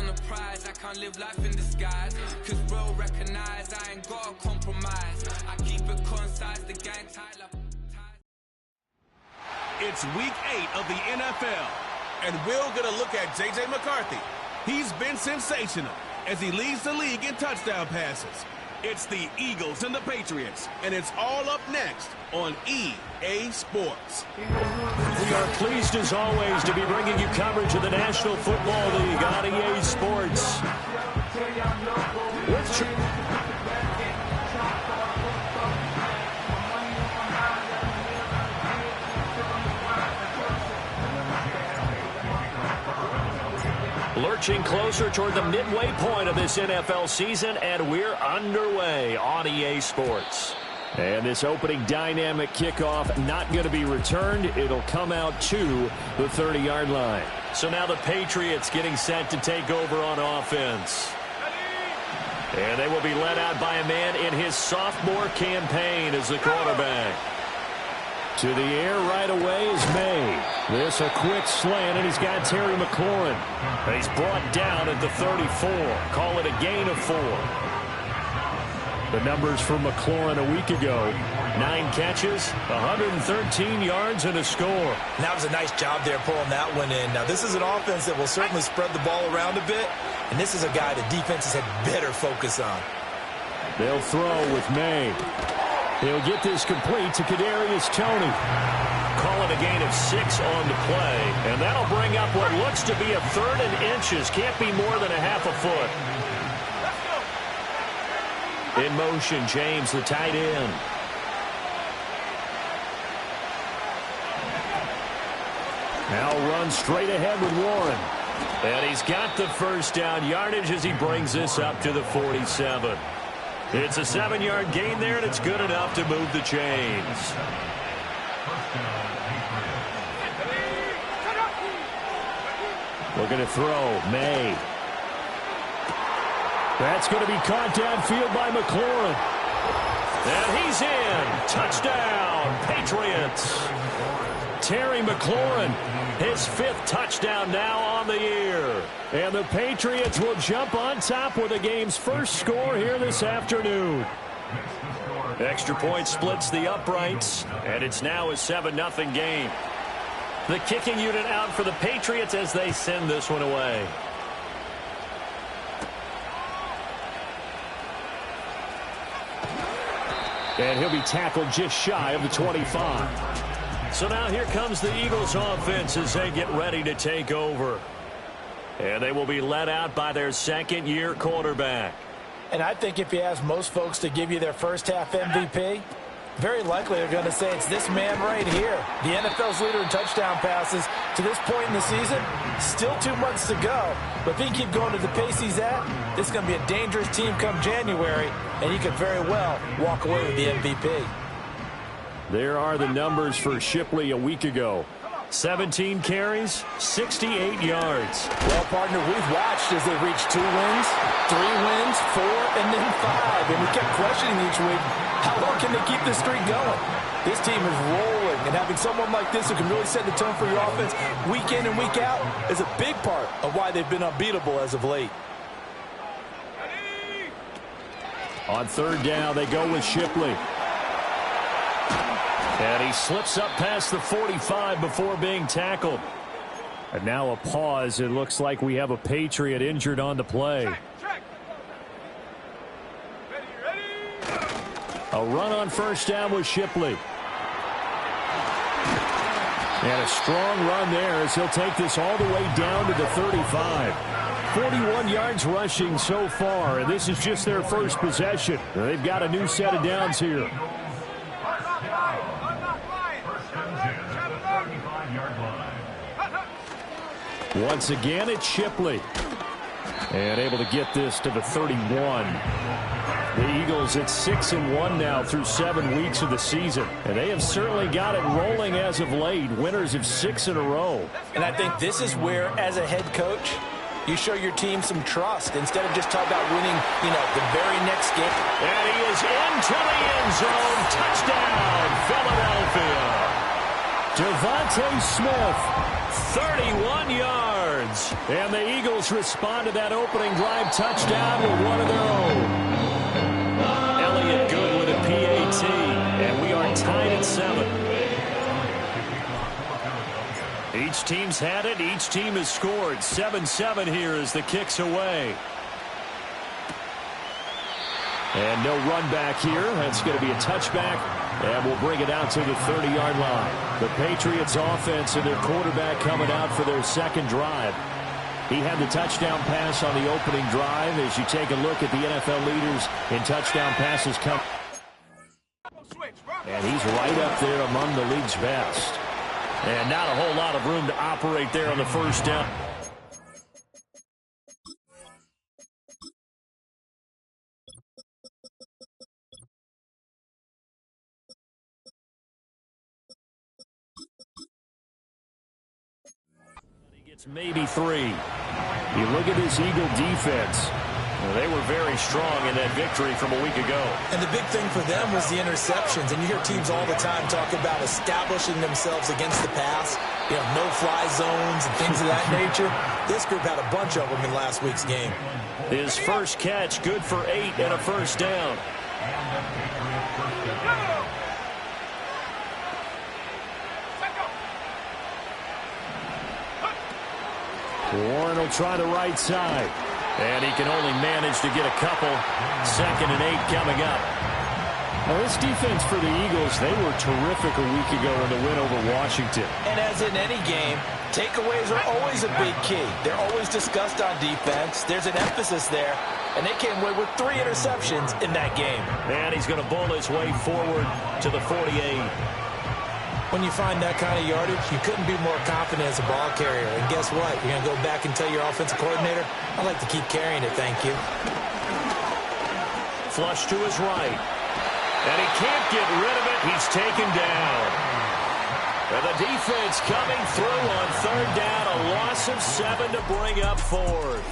want a prize, I can't live life in disguise. Cause bro, recognize I ain't gotta compromise. I keep it concise, the gang tight like... It's week 8 of the NFL, and we're going to look at J.J. McCarthy. He's been sensational as he leads the league in touchdown passes. It's the Eagles and the Patriots, and it's all up next on EA Sports. We are pleased, as always, to be bringing you coverage of the National Football League on EA Sports. Lurching closer toward the midway point of this NFL season, and we're underway on EA Sports. And this opening dynamic kickoff not going to be returned. It'll come out to the 30-yard line. So now the Patriots getting set to take over on offense. And they will be led out by a man in his sophomore campaign as the quarterback. To the air right away is May. This a quick slant, and he's got Terry McLaurin. He's brought down at the 34. Call it a gain of 4. The numbers for McLaurin a week ago: 9 catches, 113 yards, and a score. That was a nice job there pulling that one in. Now, this is an offense that will certainly spread the ball around a bit, and this is a guy the defenses had better focus on. They'll throw with May. He'll get this complete to Kadarius Toney. Call it a gain of 6 on the play, and that'll bring up what looks to be a 3rd and inches. Can't be more than a half a foot. In motion, James, the tight end. Now runs straight ahead with Warren. And he's got the first down yardage as he brings this up to the 47. It's a 7-yard gain there, and it's good enough to move the chains. Looking to throw, May. That's going to be caught downfield by McLaurin. And he's in. Touchdown, Patriots. Terry McLaurin, his 5th touchdown now on the year. And the Patriots will jump on top with the game's first score here this afternoon. Extra point splits the uprights, and it's now a 7-0 game. The kicking unit out for the Patriots as they send this one away. And he'll be tackled just shy of the 25. So now here comes the Eagles offense as they get ready to take over. And they will be led out by their 2nd-year quarterback. And I think if you ask most folks to give you their first-half MVP, very likely they're going to say it's this man right here. The NFL's leader in touchdown passes to this point in the season. Still 2 months to go. But if he can keep going to the pace he's at, this is going to be a dangerous team come January, and he could very well walk away with the MVP. There are the numbers for Shipley a week ago. 17 carries, 68 yards. Well, partner, we've watched as they reached 2 wins, 3 wins, 4, and then 5. And we kept questioning each week, how long can they keep this streak going? This team is rolling, and having someone like this who can really set the tone for your offense week in and week out is a big part of why they've been unbeatable as of late. On 3rd down, they go with Shipley. And he slips up past the 45 before being tackled. And now a pause. It looks like we have a Patriot injured on the play. A run on 1st down with Shipley. And a strong run there as he'll take this all the way down to the 35. 41 yards rushing so far, and this is just their first possession. They've got a new set of downs here. Once again, it's Shipley. And able to get this to the 31. The Eagles at 6-1 now through 7 weeks of the season. And they have certainly got it rolling as of late. Winners of 6 in a row. And I think this is where, as a head coach, you show your team some trust instead of just talk about winning, the very next game. And he is into the end zone. Touchdown, Philadelphia. Devontae Smith, 31 yards. yards. And the Eagles respond to that opening drive touchdown with one of their own. Elliott Good with a PAT, and we are tied at 7. Each team's had it. Each team has scored. 7-7 here as the kick's away. And no run back here. That's going to be a touchback, and we'll bring it out to the 30-yard line. The Patriots offense and their quarterback coming out for their second drive. He had the touchdown pass on the opening drive. As you take a look at the NFL leaders in touchdown passes come. And he's right up there among the league's best. And not a whole lot of room to operate there on the first down. He gets maybe 3. You look at this Eagle defense. Well, they were very strong in that victory from a week ago. And the big thing for them was the interceptions. And you hear teams all the time talk about establishing themselves against the pass. You know, no-fly zones and things of that nature. This group had a bunch of them in last week's game. His first catch, good for 8 and a first down. Warren will try the right side. And he can only manage to get a couple. 2nd and 8 coming up. Now, this defense for the Eagles, they were terrific a week ago in the win over Washington. And as in any game, takeaways are always a big key. They're always discussed on defense. There's an emphasis there. And they came away with 3 interceptions in that game. And he's going to bowl his way forward to the 48. When you find that kind of yardage, you couldn't be more confident as a ball carrier. And guess what? You're going to go back and tell your offensive coordinator, I'd like to keep carrying it, thank you. Flush to his right. And he can't get rid of it. He's taken down. And the defense coming through on 3rd down. A loss of 7 to bring up 4th.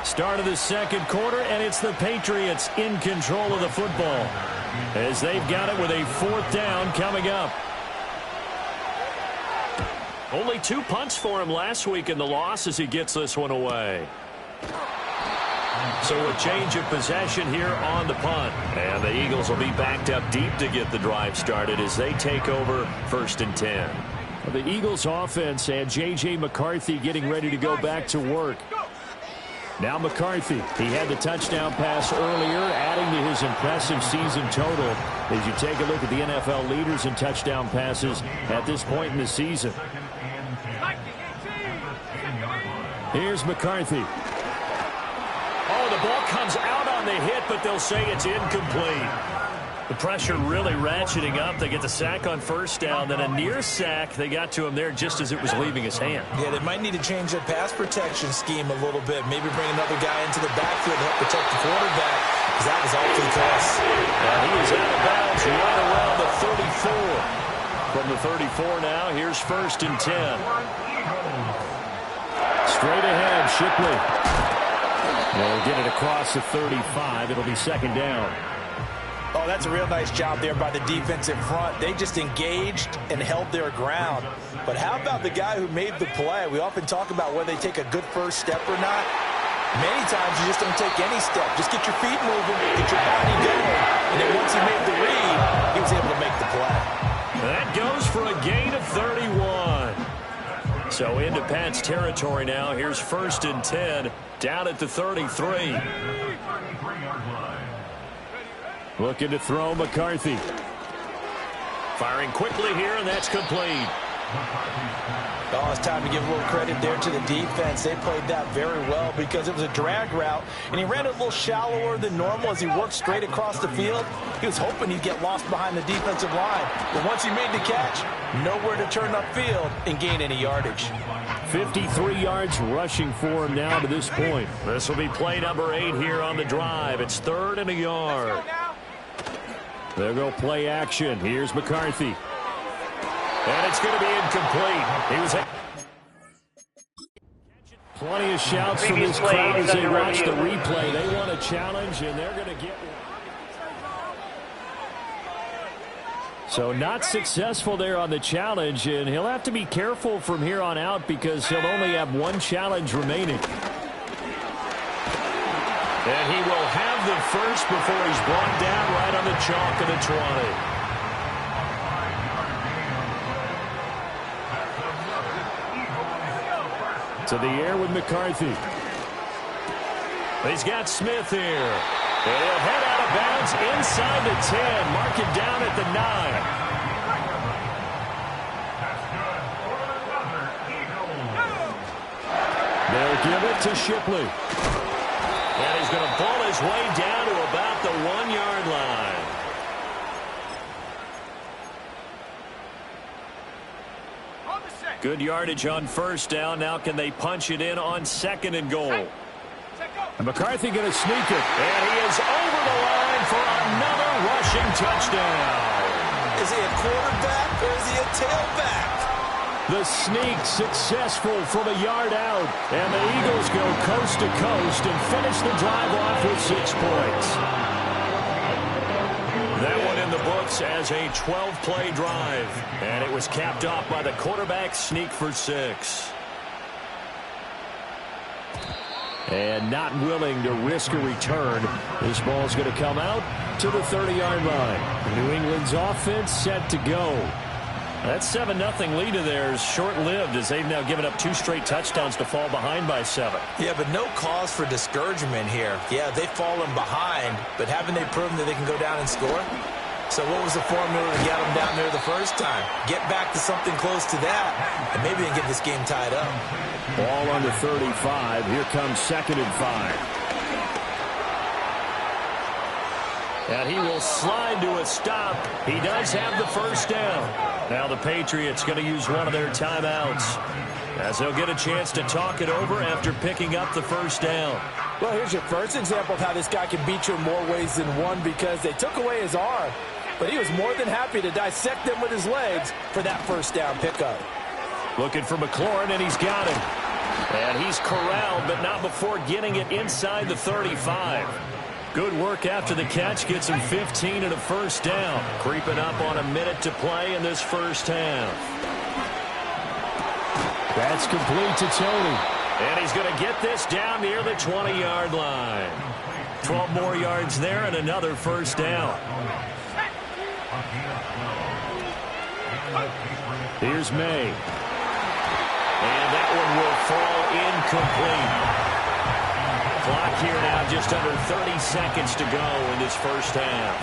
Start of the second quarter, and it's the Patriots in control of the football, as they've got it with a 4th down coming up. Only 2 punts for him last week in the loss as he gets this one away. So a change of possession here on the punt. And the Eagles will be backed up deep to get the drive started as they take over 1st and 10. The Eagles offense and J.J. McCarthy getting ready to go back to work. Now McCarthy, he had the touchdown pass earlier, adding to his impressive season total as you take a look at the NFL leaders in touchdown passes at this point in the season. Here's McCarthy. Oh, the ball comes out on the hit, but they'll say it's incomplete. The pressure really ratcheting up. They get the sack on 1st down, then a near sack. They got to him there just as it was leaving his hand. Yeah, they might need to change their pass protection scheme a little bit. Maybe bring another guy into the backfield to help protect the quarterback, because that was awfully close. And he is out of bounds right around the 34. From the 34 now, here's 1st and 10. Straight ahead, Shipley. They'll get it across the 35. It'll be 2nd down. Oh, that's a real nice job there by the defensive front. They just engaged and held their ground. But how about the guy who made the play? We often talk about whether they take a good first step or not. Many times you just don't take any step. Just get your feet moving, get your body going. And then once he made the read, he was able to make the play. That goes for a gain of 31. So into Pat's territory now. Here's 1st and 10 down at the 33. Looking to throw McCarthy. Firing quickly here, and that's complete. Oh, it's time to give a little credit there to the defense. They played that very well because it was a drag route, and he ran it a little shallower than normal as he worked straight across the field. He was hoping he'd get lost behind the defensive line. But once he made the catch, nowhere to turn upfield and gain any yardage. 53 yards rushing for him now to this point. This will be play number 8 here on the drive. It's 3rd and a yard. They'll go play action. Here's McCarthy. And it's going to be incomplete. He was plenty of shouts from this crowd as they watch the replay. They want a challenge, and they're going to get one. So not successful there on the challenge, and he'll have to be careful from here on out because he'll only have one challenge remaining. And he will have the first before he's brought down right on the chalk of the 20. To the air with McCarthy. He's got Smith here. And he'll head out of bounds inside the 10. Mark it down at the 9. They'll give it to Shipley. And he's going to pull his way down to about the 1-yard line. Good yardage on first down. Now can they punch it in on 2nd and goal? And McCarthy going to sneak it. And he is over the line for another rushing touchdown. Is he a quarterback or is he a tailback? The sneak successful from a yard out. And the Eagles go coast to coast and finish the drive off with 6 points. That one in the books as a 12-play drive. And it was capped off by the quarterback sneak for 6. And not willing to risk a return. This ball's going to come out to the 30-yard line. New England's offense set to go. That 7-0 lead of theirs short-lived as they've now given up 2 straight touchdowns to fall behind by 7. Yeah, but no cause for discouragement here. Yeah, they've fallen behind, but haven't they proven that they can go down and score? So what was the formula to get them down there the first time? Get back to something close to that, and maybe they can get this game tied up. Ball on the 35. Here comes 2nd and 5. And he will slide to a stop. He does have the first down. Now the Patriots going to use one of their timeouts as they'll get a chance to talk it over after picking up the first down. Well, here's your first example of how this guy can beat you in more ways than one because they took away his arm, but he was more than happy to dissect them with his legs for that first down pickup. Looking for McLaurin, and he's got him. And he's corralled, but not before getting it inside the 35. Good work after the catch. Gets him 15 and a first down. Creeping up on a minute to play in this first half. That's complete to Tony. And he's going to get this down near the 20-yard line. 12 more yards there and another first down. Here's May. And that one will fall incomplete. Clock here now just under 30 seconds to go in this first half.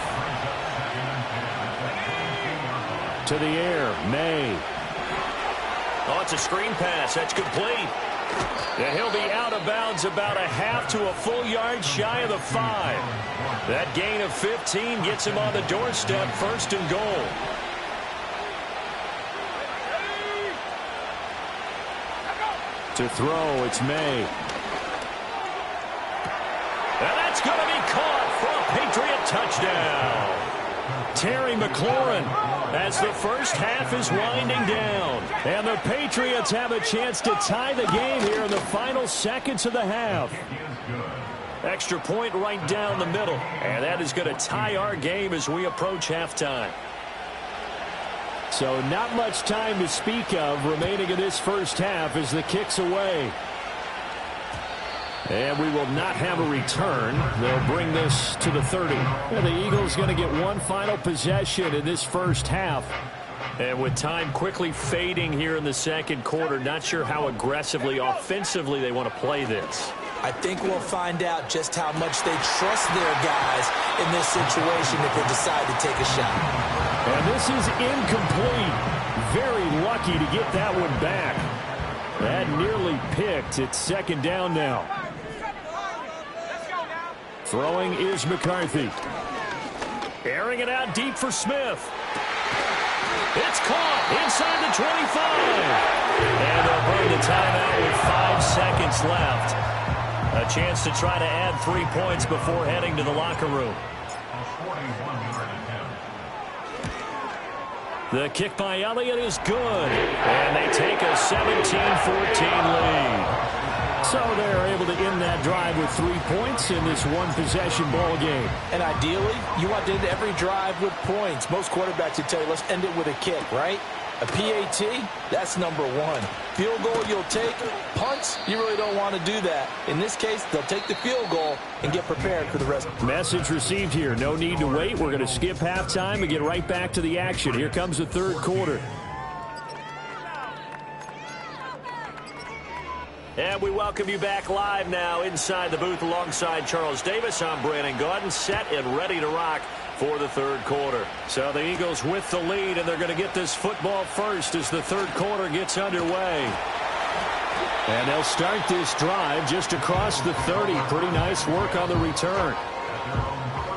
To the air, May. Oh, it's a screen pass. That's complete. And he'll be out of bounds about a half to a full yard shy of the 5. That gain of 15 gets him on the doorstep, 1st and goal. To throw, it's May. And that's going to be caught for a Patriot touchdown. Terry McLaurin as the first half is winding down. And the Patriots have a chance to tie the game here in the final seconds of the half. Extra point right down the middle. And that is going to tie our game as we approach halftime. So not much time to speak of remaining in this first half as the kick's away. And we will not have a return. They'll bring this to the 30. And the Eagles going to get one final possession in this first half. And with time quickly fading here in the second quarter, not sure how aggressively, offensively they want to play this. I think we'll find out just how much they trust their guys in this situation if they decide to take a shot. And this is incomplete. Very lucky to get that one back. That nearly picked. It's 2nd down now. Throwing is McCarthy. Airing it out deep for Smith. It's caught inside the 25. And they'll burn the timeout with 5 seconds left. A chance to try to add 3 points before heading to the locker room. The kick by Elliott is good. And they take a 17-14 lead. So they're able to end that drive with 3 points in this one-possession ball game. And ideally, you want to end every drive with points. Most quarterbacks would tell you, let's end it with a kick, right? A PAT, that's number one. Field goal you'll take. Punts, you really don't want to do that. In this case, they'll take the field goal and get prepared for the rest. Message received here. No need to wait. We're going to skip halftime and get right back to the action. Here comes the third quarter. And we welcome you back live now inside the booth alongside Charles Davis. I'm Brandon Gaudin, set and ready to rock for the third quarter. So the Eagles with the lead, and they're going to get this football first as the third quarter gets underway. And they'll start this drive just across the 30. Pretty nice work on the return.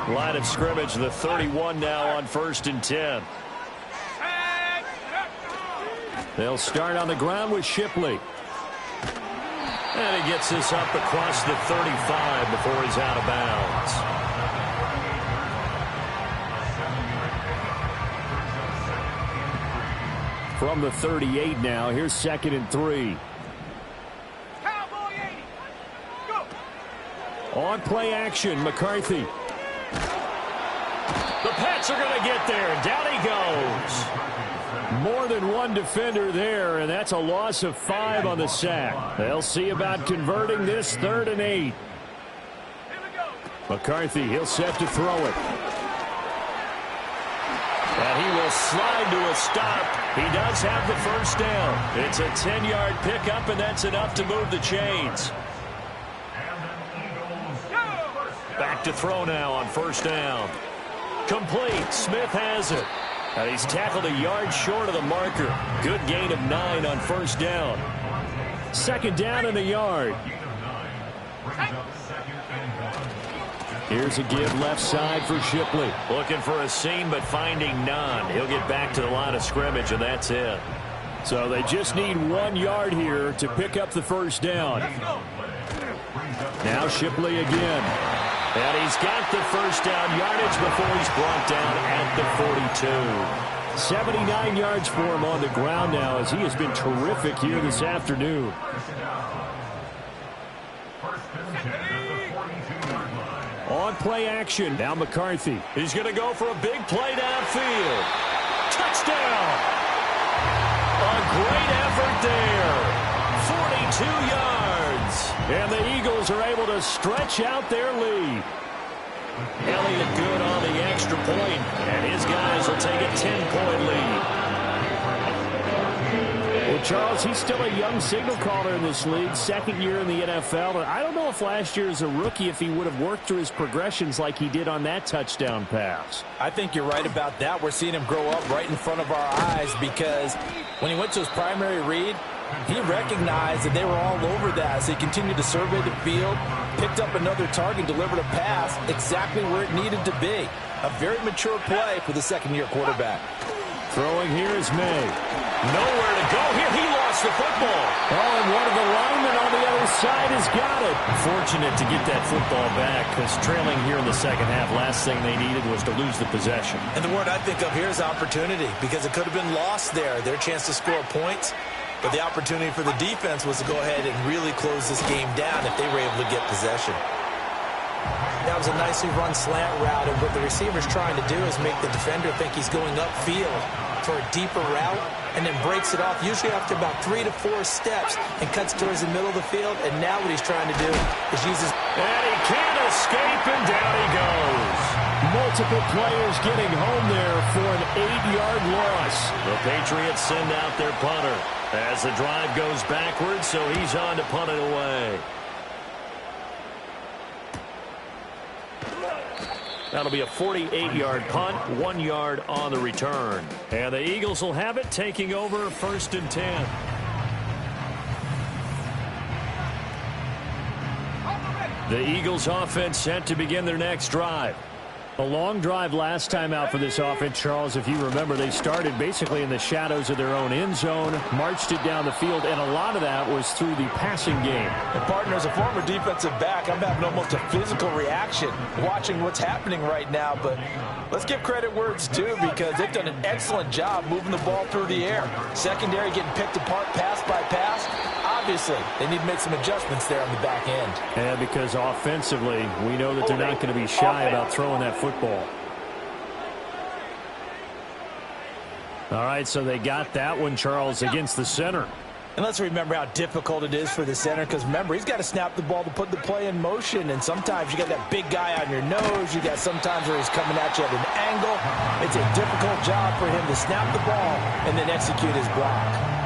Line of scrimmage, the 31 now on 1st and 10. They'll start on the ground with Shipley. And he gets this up across the 35 before he's out of bounds. From the 38 now, here's 2nd and 3. On play action, McCarthy. The Pats are going to get there. Down he goes. More than one defender there, and that's a loss of 5 on the sack. They'll see about converting this 3rd and 8. McCarthy, he'll set to throw it. And he will slide to a stop. He does have the first down. It's a 10-yard pickup, and that's enough to move the chains. Back to throw now on 1st down. Complete. Smith has it. And he's tackled a yard short of the marker. Good gain of 9 on 1st down. 2nd down in the yard. Here's a give left side for Shipley. Looking for a seam, but finding none. He'll get back to the line of scrimmage, and that's it. So they just need 1 yard here to pick up the 1st down. Now Shipley again. And he's got the 1st down yardage before he's brought down at the 42. 79 yards for him on the ground now as he has been terrific here this afternoon. On play action, now McCarthy. He's going to go for a big play downfield. Touchdown! A great effort there. 42 yards. And the Eagles are able to stretch out their lead. Elliott good on the extra point, and his guys will take a 10-point lead. Well, Charles, he's still a young signal caller in this league, 2nd year in the NFL. And I don't know if last year as a rookie if he would have worked through his progressions like he did on that touchdown pass. I think you're right about that. We're seeing him grow up right in front of our eyes because when he went to his primary read, he recognized that they were all over that, so he continued to survey the field, picked up another target, delivered a pass exactly where it needed to be. A very mature play for the 2nd-year quarterback. Throwing here is May. Nowhere to go here. He lost the football. Oh, and one of the linemen on the other side has got it. Fortunate to get that football back because trailing here in the 2nd half, last thing they needed was to lose the possession. And the word I think of here is opportunity because it could have been lost there. Their chance to score points. But the opportunity for the defense was to go ahead and really close this game down if they were able to get possession. That was a nicely run slant route, and what the receiver's trying to do is make the defender think he's going upfield for a deeper route and then breaks it off, usually after about 3 to 4 steps, and cuts towards the middle of the field. And now what he's trying to do is use his... And he can't escape, and down he goes. Multiple players getting home there for an 8-yard loss. The Patriots send out their punter as the drive goes backwards, so he's on to punt it away. That'll be a 48-yard punt, 1 yard on the return. And the Eagles will have it, taking over 1st and 10. The Eagles offense set to begin their next drive. A long drive last time out for this offense, Charles. If you remember, they started basically in the shadows of their own end zone, marched it down the field, and a lot of that was through the passing game. And partner, as a former defensive back, I'm having almost a physical reaction watching what's happening right now. But let's give credit where it's due because they've done an excellent job moving the ball through the air. Secondary getting picked apart pass by pass. obviously, they need to make some adjustments there on the back end. And because offensively, we know that they're not going to be shy about throwing that football. All right, so they got that one, Charles, against the center. And let's remember how difficult it is for the center, because remember, he's got to snap the ball to put the play in motion, and sometimes you got that big guy on your nose. You got sometimes where he's coming at you at an angle. It's a difficult job for him to snap the ball and then execute his block.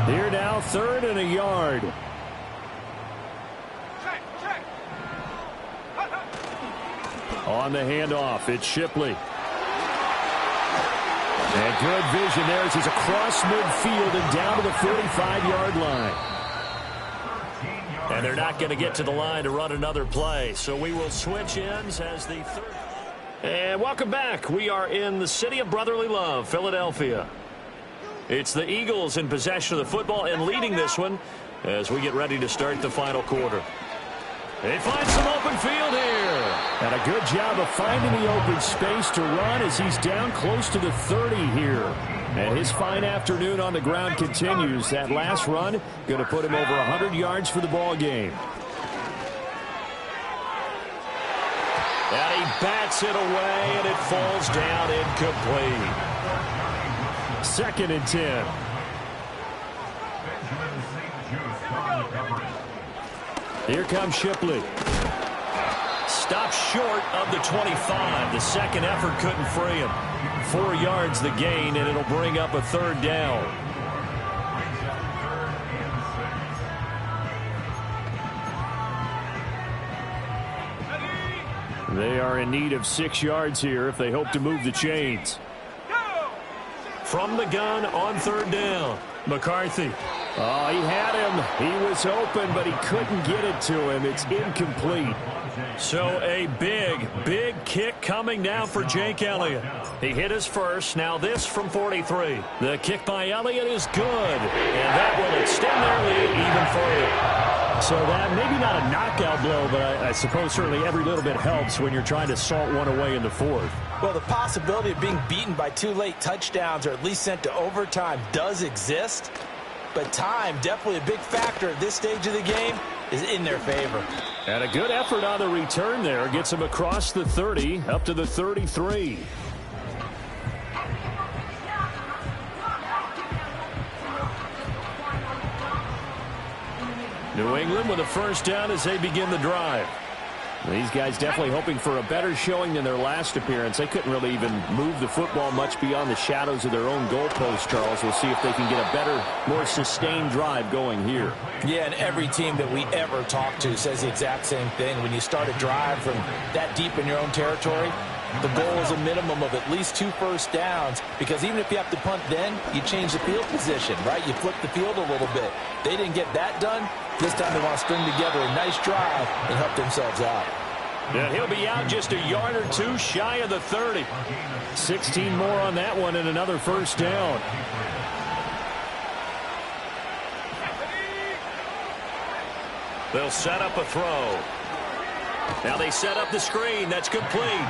Here now, 3rd and a yard. On the handoff, it's Shipley. And good vision there as he's across midfield and down to the 45-yard line. And they're not going to get to the line to run another play. So we will switch ends as the third. And welcome back. We are in the city of brotherly love, Philadelphia. It's the Eagles in possession of the football and leading this one as we get ready to start the final quarter. They find some open field here. And a good job of finding the open space to run as he's down close to the 30 here. And his fine afternoon on the ground continues. That last run going to put him over 100 yards for the ball game. And he bats it away, and it falls down incomplete. 2nd and 10. Here comes Shipley. Stopped short of the 25. The second effort couldn't free him. 4 yards the gain, and it'll bring up a 3rd down. They are in need of 6 yards here if they hope to move the chains. From the gun on 3rd down. McCarthy. Oh, he had him. He was open, but he couldn't get it to him. It's incomplete. So a big kick coming now for Jake Elliott. He hit his first. Now this from 43. The kick by Elliott is good. And that will extend their lead even further. So that, maybe not a knockout blow, but I suppose certainly every little bit helps when you're trying to salt one away in the 4th. Well, the possibility of being beaten by 2 late touchdowns or at least sent to overtime does exist. But time, definitely a big factor at this stage of the game, is in their favor. And a good effort on the return there. Gets him across the 30, up to the 33. New England with a 1st down as they begin the drive. These guys definitely hoping for a better showing than their last appearance. They couldn't really even move the football much beyond the shadows of their own goalpost, Charles. We'll see if they can get a better, more sustained drive going here. Yeah, and every team that we ever talk to says the exact same thing. When you start a drive from that deep in your own territory, the goal is a minimum of at least 2 first downs, because even if you have to punt then, you change the field position, right? You flip the field a little bit. They didn't get that done. This time they want to string together a nice drive and help themselves out. And he'll be out just a yard or 2 shy of the 30. 16 more on that one and another 1st down. They'll set up a throw. Now they set up the screen. That's complete.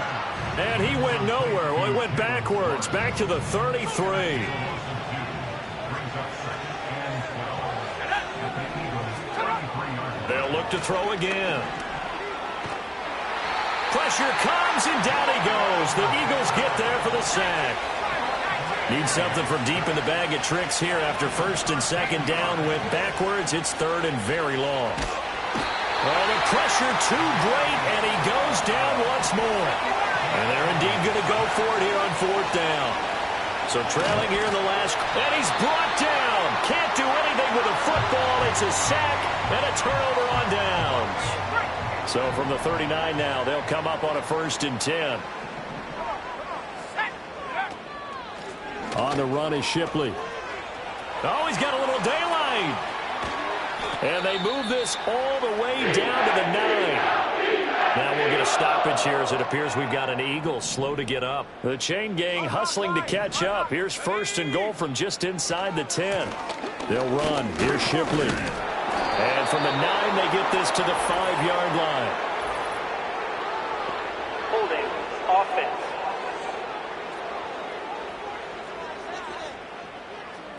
And he went nowhere. Well, he went backwards, back to the 33. They'll look to throw again. Pressure comes, and down he goes. The Eagles get there for the sack. Need something from deep in the bag of tricks here after 1st and 2nd down. Went backwards. It's 3rd and very long. Oh, the pressure too great, and he goes down once more. And they're indeed going to go for it here on 4th down. So trailing here in the last, and he's brought down. Can't do anything with a football. It's a sack and a turnover on downs. So from the 39 now, they'll come up on a 1st and 10. On the run is Shipley. Oh, he's got a little daylight. And they move this all the way down to the 9. Now we'll get a stoppage here as it appears we've got an Eagle slow to get up. The chain gang hustling to catch up. Here's 1st and goal from just inside the 10. They'll run. Here's Shipley. And from the 9, they get this to the 5-yard line. Holding offense.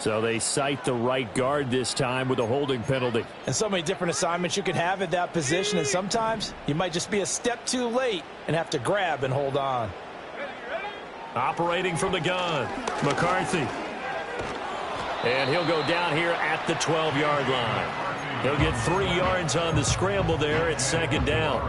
So they cite the right guard this time with a holding penalty. And so many different assignments you can have at that position, and sometimes you might just be a step too late and have to grab and hold on. Operating from the gun, McCarthy. And he'll go down here at the 12-yard line. He'll get 3 yards on the scramble there. It's second down.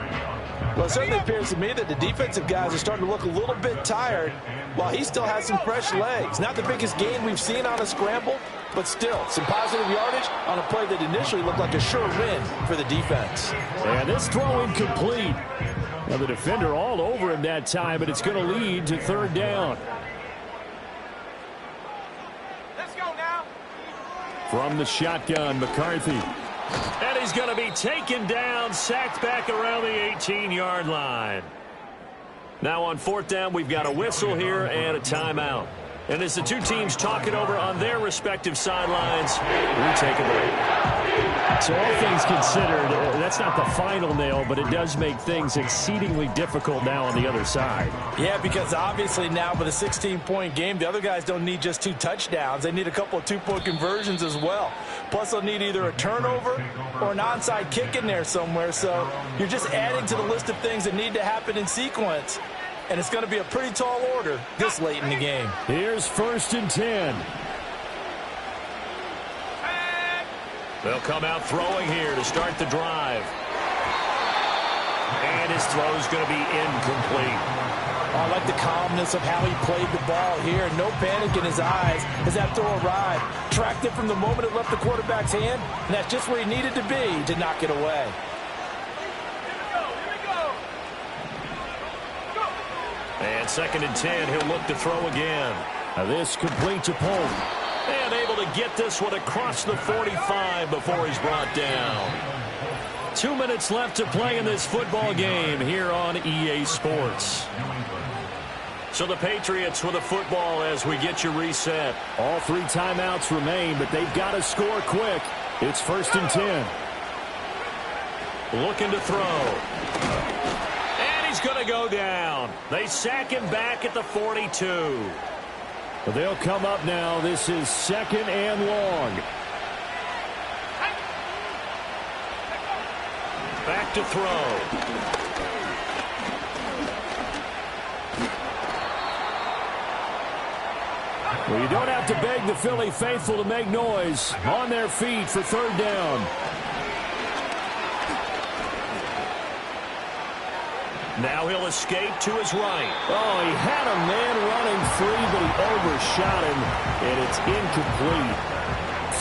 Well, it certainly appears to me that the defensive guys are starting to look a little bit tired while he still has some fresh legs. Not the biggest gain we've seen on a scramble, but still some positive yardage on a play that initially looked like a sure win for the defense. And this throw incomplete. Now the defender all over him that time, but it's going to lead to third down. Let's go now. From the shotgun, McCarthy. And he's going to be taken down, sacked back around the 18-yard line. Now on fourth down, we've got a whistle here and a timeout. And as the two teams talk it over on their respective sidelines, we take a break. So all things considered, that's not the final nail, but it does make things exceedingly difficult now on the other side. Yeah, because obviously now with a 16-point game, the other guys don't need just 2 touchdowns. They need a couple of 2-point conversions as well. Plus, they'll need either a turnover or an onside kick in there somewhere. So you're just adding to the list of things that need to happen in sequence. And it's going to be a pretty tall order this late in the game. Here's 1st and 10. They'll come out throwing here to start the drive. And his throw's going to be incomplete. I like the calmness of how he played the ball here. No panic in his eyes as that throw arrived. Tracked it from the moment it left the quarterback's hand, and that's just where he needed to be to knock it away. And 2nd and 10, he'll look to throw again. Now this complete to Polk. And able to get this one across the 45 before he's brought down. 2 minutes left to play in this football game here on EA Sports. So the Patriots with a football as we get you reset. All 3 timeouts remain, but they've got to score quick. It's 1st and 10. Looking to throw. He's going to go down. They sack him back at the 42. They'll come up now. This is 2nd and long. Back to throw. Well, you don't have to beg the Philly faithful to make noise. On their feet for 3rd down. Now he'll escape to his right. Oh, he had a man running free, but he overshot him, and it's incomplete.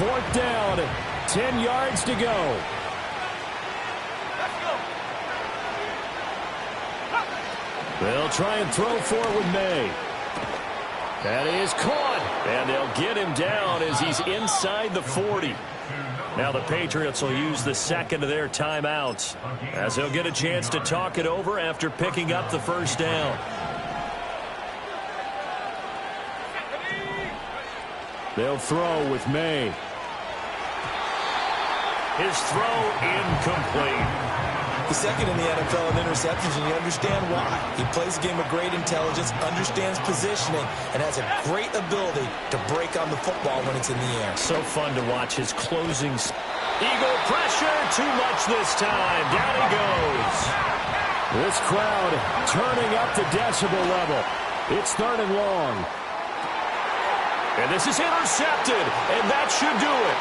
4th down, 10 yards to go. They'll try and throw for it with May. That is caught, and they'll get him down as he's inside the 40. Now the Patriots will use the 2nd of their timeouts as they'll get a chance to talk it over after picking up the 1st down. They'll throw with May. His throw incomplete. The 2nd in the NFL in interceptions, and you understand why. He plays a game of great intelligence, understands positioning, and has a great ability to break on the football when it's in the air. So fun to watch his closing. Eagle pressure, too much this time. Down he goes. This crowd turning up the decibel level. It's 3rd and long. And this is intercepted, and that should do it.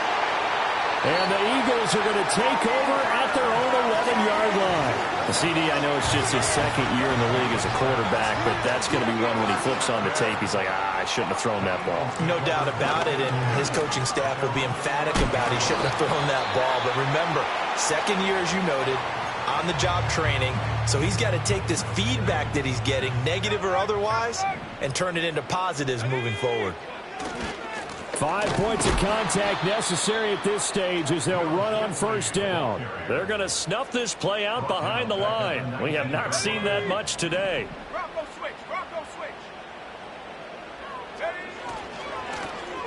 And the Eagles are going to take over at their own 11-yard line. CD, I know it's just his 2nd year in the league as a quarterback, but that's going to be one when he flips on the tape. He's like, I shouldn't have thrown that ball. No doubt about it, and his coaching staff will be emphatic about he shouldn't have thrown that ball. But remember, 2nd year, as you noted, on-the-job training. So he's got to take this feedback that he's getting, negative or otherwise, and turn it into positives moving forward. 5 points of contact necessary at this stage as they'll run on 1st down. They're going to snuff this play out behind the line. We have not seen that much today. Bronco switch.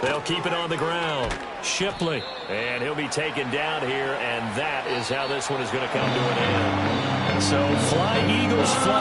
They'll keep it on the ground. Shipley. And he'll be taken down here, and that is how this one is going to come to an end. So fly, Eagles, fly.